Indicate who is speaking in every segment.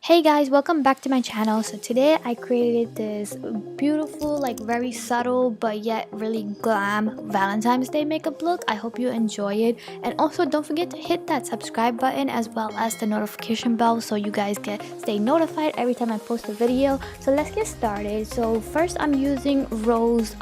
Speaker 1: Hey guys, welcome back to my channel. So today I created this beautiful, like very subtle but yet really glam Valentine's Day makeup look. I hope you enjoy it, and also don't forget to hit that subscribe button as well as the notification bell so you guys get stay notified every time I post a video. So let's get started. So first I'm using Rose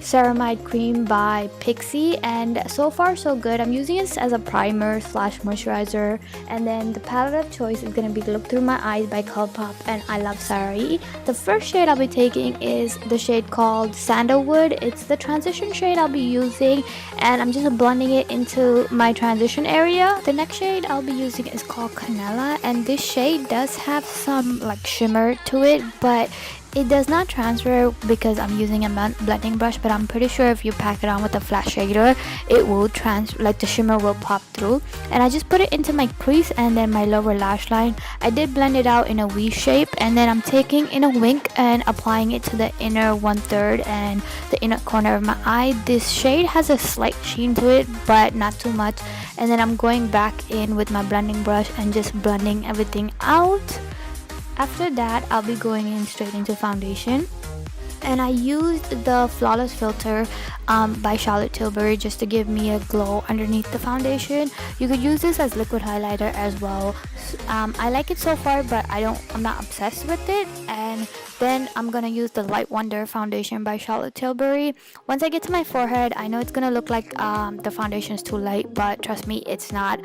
Speaker 1: ceramide cream by Pixi, and so far so good. I'm using this as a primer slash moisturizer, and then the palette of choice is going to be Look Through My Eyes by Colourpop and I Love Zaali. The first shade I'll be taking is the shade called Sandalwood. It's the transition shade I'll be using, and I'm just blending it into my transition area. The next shade I'll be using is called Canela, and this shade does have some like shimmer to it, but it does not transfer because I'm using a blending brush, but I'm pretty sure if you pack it on with a flat shader, it will like the shimmer will pop through. And I just put it into my crease and then my lower lash line. I did blend it out in a V shape, and then I'm taking in a wink and applying it to the inner 1/3 and the inner corner of my eye. This shade has a slight sheen to it, but not too much. And then I'm going back in with my blending brush and just blending everything out. After that, I'll be going in straight into foundation, and I used the Flawless Filter by Charlotte Tilbury just to give me a glow underneath the foundation. You could use this as liquid highlighter as well. I like it so far, but I'm not obsessed with it. And then I'm gonna use the Light Wonder foundation by Charlotte Tilbury. Once I get to my forehead, I know it's gonna look like the foundation is too light, but trust me, it's not.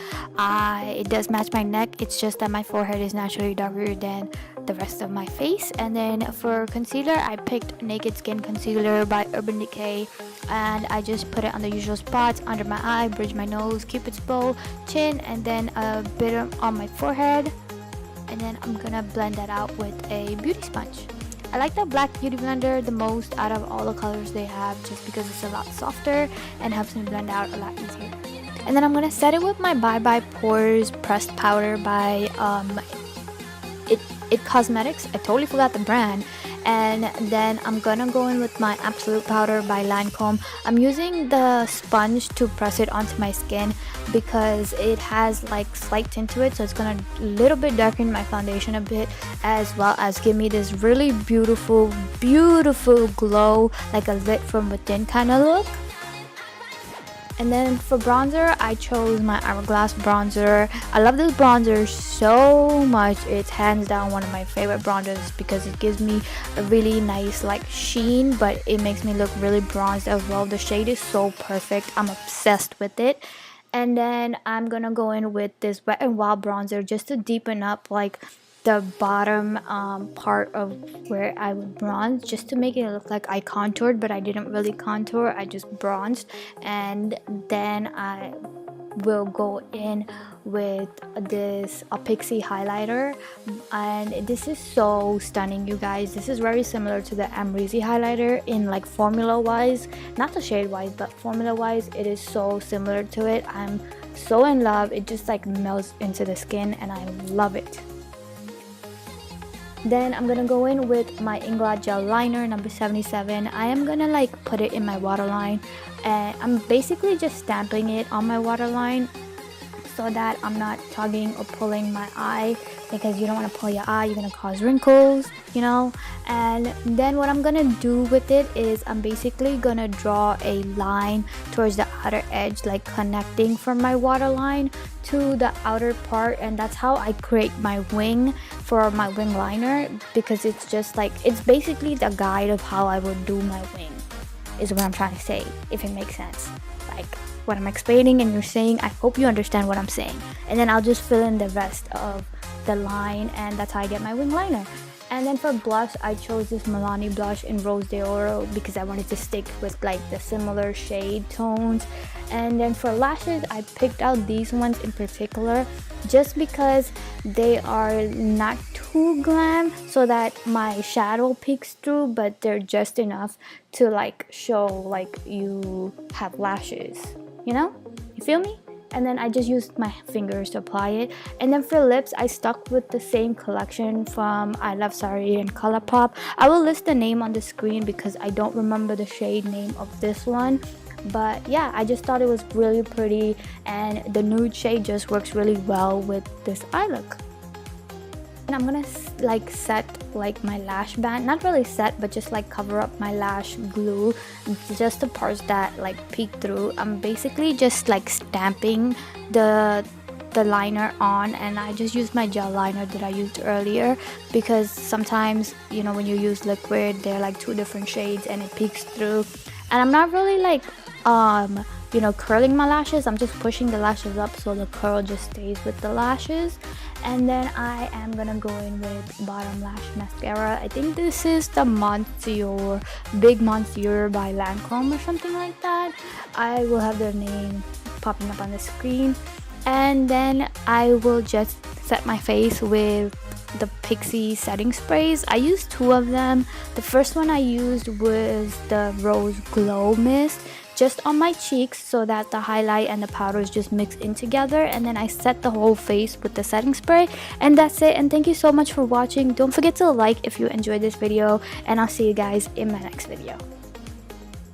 Speaker 1: It does match my neck. It's just that my forehead is naturally darker than the rest of my face. And then for concealer, I picked Naked Skin Concealer by Urban Decay, and I just put it on the usual spots: under my eye, bridge my nose, cupid's bow, chin, and then a bit on my forehead. And then I'm gonna blend that out with a beauty sponge. I like the black beauty blender the most out of all the colors they have, just because it's a lot softer and helps me blend out a lot easier. And then I'm gonna set it with my Bye Bye Pores pressed powder by It Cosmetics. I totally forgot the brand. And then I'm gonna go in with my Absolute Powder by Lancome. I'm using the sponge to press it onto my skin because it has like slight tint to it, so it's gonna little bit darken my foundation a bit, as well as give me this really beautiful glow, like a lit from within kind of look. And then for bronzer, I chose my Hourglass bronzer. I love this bronzer so much. It's hands down one of my favorite bronzers because it gives me a really nice like sheen, but it makes me look really bronzed as well. The shade is so perfect. I'm obsessed with it. And then I'm gonna go in with this Wet n Wild bronzer just to deepen up like the bottom part of where I would bronze, just to make it look like I contoured, but I didn't really contour, I just bronzed. And then I will go in with this Pixi highlighter, and this is so stunning, you guys. This is very similar to the Amrezy highlighter in like formula wise, not the shade wise, but formula wise. It is so similar to it. I'm so in love. It just like melts into the skin and I love it. Then I'm gonna go in with my Inglot gel liner number 77. I am gonna like put it in my waterline, and I'm basically just stamping it on my waterline so that I'm not tugging or pulling my eye, because you don't want to pull your eye, you're gonna cause wrinkles, you know. And then what I'm gonna do with it is I'm basically gonna draw a line towards the outer edge, like connecting from my waterline to the outer part, and that's how I create my wing for my wing liner, because it's just like, it's basically the guide of how I would do my wing, is what I'm trying to say, if it makes sense. Like what I'm explaining and you're saying, I hope you understand what I'm saying. And then I'll just fill in the rest of the line, and that's how I get my wing liner. And then for blush, I chose this Milani blush in Rose de Oro because I wanted to stick with like the similar shade tones. And then for lashes, I picked out these ones in particular just because they are not too glam, so that my shadow peeks through, but they're just enough to like show like you have lashes, you know? You feel me? And then I just used my fingers to apply it. And then for lips, I stuck with the same collection from I Love Zaali and Colourpop. I will list the name on the screen because I don't remember the shade name of this one. But yeah, I just thought it was really pretty, and the nude shade just works really well with this eye look. And I'm gonna like set like my lash band, not really set, but just like cover up my lash glue, just the parts that like peek through. I'm basically just like stamping the liner on, and I just used my gel liner that I used earlier, because sometimes, you know, when you use liquid, they're like two different shades and it peeks through. And I'm not really like you know, curling my lashes. I'm just pushing the lashes up so the curl just stays with the lashes. And then I am gonna go in with bottom lash mascara. I think this is the Monsieur, Big Monsieur by Lancome or something like that. I will have their name popping up on the screen. And then I will just set my face with the Pixi setting sprays. I used two of them. The first one I used was the Rose Glow Mist, just on my cheeks so that the highlight and the powders just mix in together, and then I set the whole face with the setting spray. And that's it, and thank you so much for watching. Don't forget to like if you enjoyed this video, and I'll see you guys in my next video.